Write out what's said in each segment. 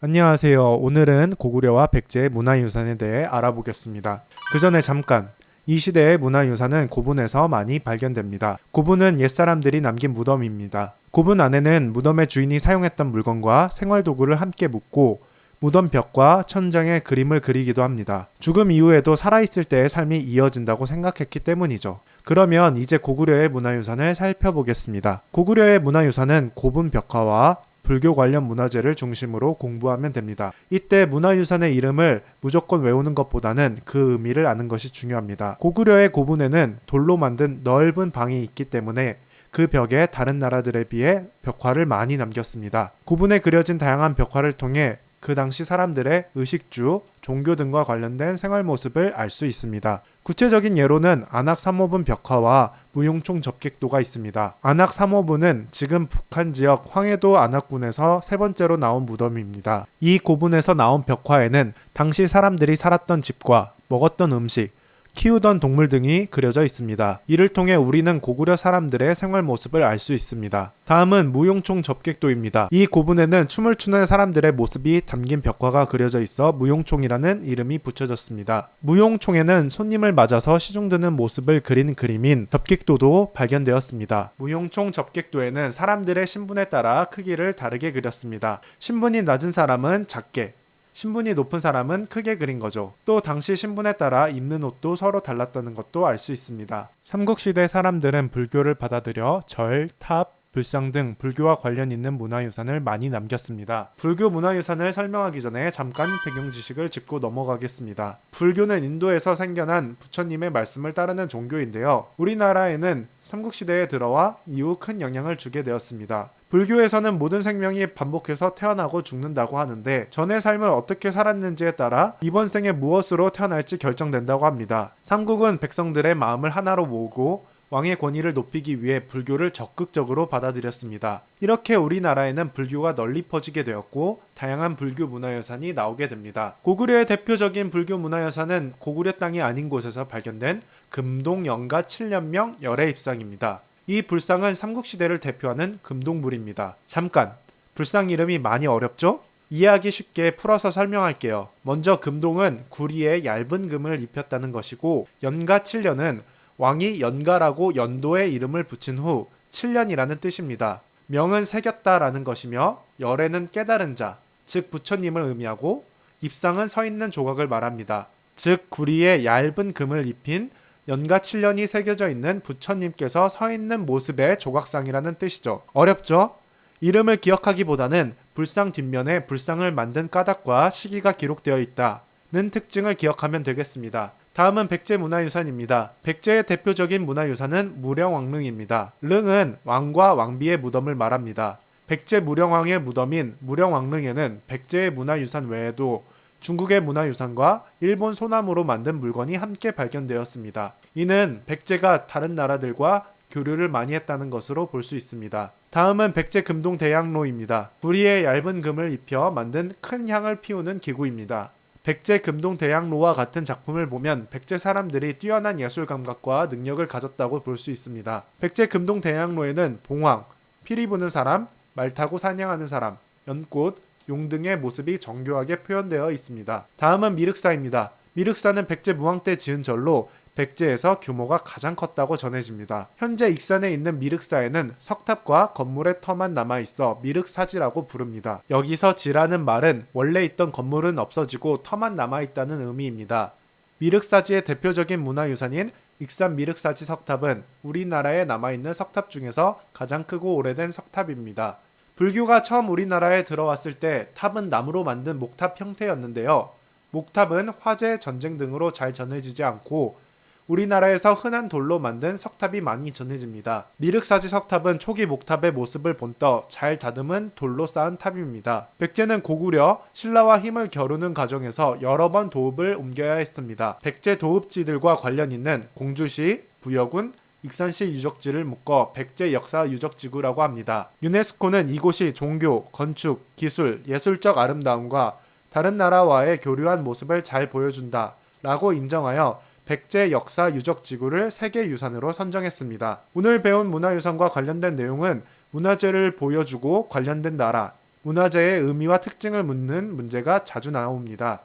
안녕하세요. 오늘은 고구려와 백제의 문화유산에 대해 알아보겠습니다. 그 전에 잠깐, 이 시대의 문화유산은 고분에서 많이 발견됩니다. 고분은 옛사람들이 남긴 무덤입니다. 고분 안에는 무덤의 주인이 사용했던 물건과 생활도구를 함께 묻고 무덤 벽과 천장에 그림을 그리기도 합니다. 죽음 이후에도 살아있을 때의 삶이 이어진다고 생각했기 때문이죠. 그러면 이제 고구려의 문화유산을 살펴보겠습니다. 고구려의 문화유산은 고분 벽화와 불교 관련 문화재를 중심으로 공부하면 됩니다. 이때 문화유산의 이름을 무조건 외우는 것보다는 그 의미를 아는 것이 중요합니다. 고구려의 고분에는 돌로 만든 넓은 방이 있기 때문에 그 벽에 다른 나라들에 비해 벽화를 많이 남겼습니다. 고분에 그려진 다양한 벽화를 통해 그 당시 사람들의 의식주, 종교 등과 관련된 생활 모습을 알 수 있습니다. 구체적인 예로는 안악 삼호분 벽화와 무용총 접객도가 있습니다. 안악 삼호분은 지금 북한 지역 황해도 안악군에서 세 번째로 나온 무덤입니다. 이 고분에서 나온 벽화에는 당시 사람들이 살았던 집과 먹었던 음식, 키우던 동물 등이 그려져 있습니다. 이를 통해 우리는 고구려 사람들의 생활 모습을 알 수 있습니다. 다음은 무용총 접객도입니다. 이 고분에는 춤을 추는 사람들의 모습이 담긴 벽화가 그려져 있어 무용총이라는 이름이 붙여졌습니다. 무용총에는 손님을 맞아서 시중드는 모습을 그린 그림인 접객도도 발견되었습니다. 무용총 접객도에는 사람들의 신분에 따라 크기를 다르게 그렸습니다. 신분이 낮은 사람은 작게, 신분이 높은 사람은 크게 그린 거죠. 또 당시 신분에 따라 입는 옷도 서로 달랐다는 것도 알 수 있습니다. 삼국시대 사람들은 불교를 받아들여 절, 탑, 불상 등 불교와 관련 있는 문화유산을 많이 남겼습니다. 불교 문화유산을 설명하기 전에 잠깐 배경 지식을 짚고 넘어가겠습니다. 불교는 인도에서 생겨난 부처님의 말씀을 따르는 종교인데요. 우리나라에는 삼국시대에 들어와 이후 큰 영향을 주게 되었습니다. 불교에서는 모든 생명이 반복해서 태어나고 죽는다고 하는데 전의 삶을 어떻게 살았는지에 따라 이번 생에 무엇으로 태어날지 결정된다고 합니다. 삼국은 백성들의 마음을 하나로 모으고 왕의 권위를 높이기 위해 불교를 적극적으로 받아들였습니다. 이렇게 우리나라에는 불교가 널리 퍼지게 되었고 다양한 불교 문화유산이 나오게 됩니다. 고구려의 대표적인 불교 문화유산은 고구려 땅이 아닌 곳에서 발견된 금동 영가 7년명 열애입상입니다. 이 불상은 삼국시대를 대표하는 금동불입니다. 잠깐, 불상 이름이 많이 어렵죠? 이해하기 쉽게 풀어서 설명할게요. 먼저 금동은 구리에 얇은 금을 입혔다는 것이고 연가 7년은 왕이 연가라고 연도의 이름을 붙인 후 7년이라는 뜻입니다. 명은 새겼다라는 것이며 열애는 깨달은 자, 즉 부처님을 의미하고 입상은 서 있는 조각을 말합니다. 즉 구리에 얇은 금을 입힌 연가 7년이 새겨져 있는 부처님께서 서 있는 모습의 조각상이라는 뜻이죠. 어렵죠? 이름을 기억하기보다는 불상 뒷면에 불상을 만든 까닭과 시기가 기록되어 있다는 특징을 기억하면 되겠습니다. 다음은 백제 문화유산입니다. 백제의 대표적인 문화유산은 무령왕릉입니다. 릉은 왕과 왕비의 무덤을 말합니다. 백제 무령왕의 무덤인 무령왕릉에는 백제의 문화유산 외에도 중국의 문화유산과 일본 소나무로 만든 물건이 함께 발견되었습니다. 이는 백제가 다른 나라들과 교류를 많이 했다는 것으로 볼 수 있습니다. 다음은 백제 금동 대양로입니다. 구리에 얇은 금을 입혀 만든 큰 향을 피우는 기구입니다. 백제 금동 대양로와 같은 작품을 보면 백제 사람들이 뛰어난 예술 감각과 능력을 가졌다고 볼 수 있습니다. 백제 금동 대양로에는 봉황, 피리 부는 사람, 말 타고 사냥하는 사람, 연꽃, 용 등의 모습이 정교하게 표현되어 있습니다. 다음은 미륵사입니다. 미륵사는 백제 무왕 때 지은 절로 백제에서 규모가 가장 컸다고 전해집니다. 현재 익산에 있는 미륵사에는 석탑과 건물의 터만 남아있어 미륵사지라고 부릅니다. 여기서 지라는 말은 원래 있던 건물은 없어지고 터만 남아있다는 의미입니다. 미륵사지의 대표적인 문화유산인 익산 미륵사지 석탑은 우리나라에 남아있는 석탑 중에서 가장 크고 오래된 석탑입니다. 불교가 처음 우리나라에 들어왔을 때 탑은 나무로 만든 목탑 형태였는데요. 목탑은 화재, 전쟁 등으로 잘 전해지지 않고 우리나라에서 흔한 돌로 만든 석탑이 많이 전해집니다. 미륵사지 석탑은 초기 목탑의 모습을 본떠 잘 다듬은 돌로 쌓은 탑입니다. 백제는 고구려, 신라와 힘을 겨루는 과정에서 여러 번 도읍을 옮겨야 했습니다. 백제 도읍지들과 관련 있는 공주시, 부여군, 익산시 유적지를 묶어 백제 역사 유적지구라고 합니다. 유네스코는 이곳이 종교, 건축, 기술, 예술적 아름다움과 다른 나라와의 교류한 모습을 잘 보여준다 라고 인정하여 백제 역사 유적지구를 세계유산으로 선정했습니다. 오늘 배운 문화유산과 관련된 내용은 문화재를 보여주고 관련된 나라, 문화재의 의미와 특징을 묻는 문제가 자주 나옵니다.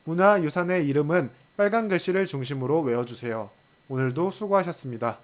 문화유산의 이름은 빨간 글씨를 중심으로 외워주세요. 오늘도 수고하셨습니다.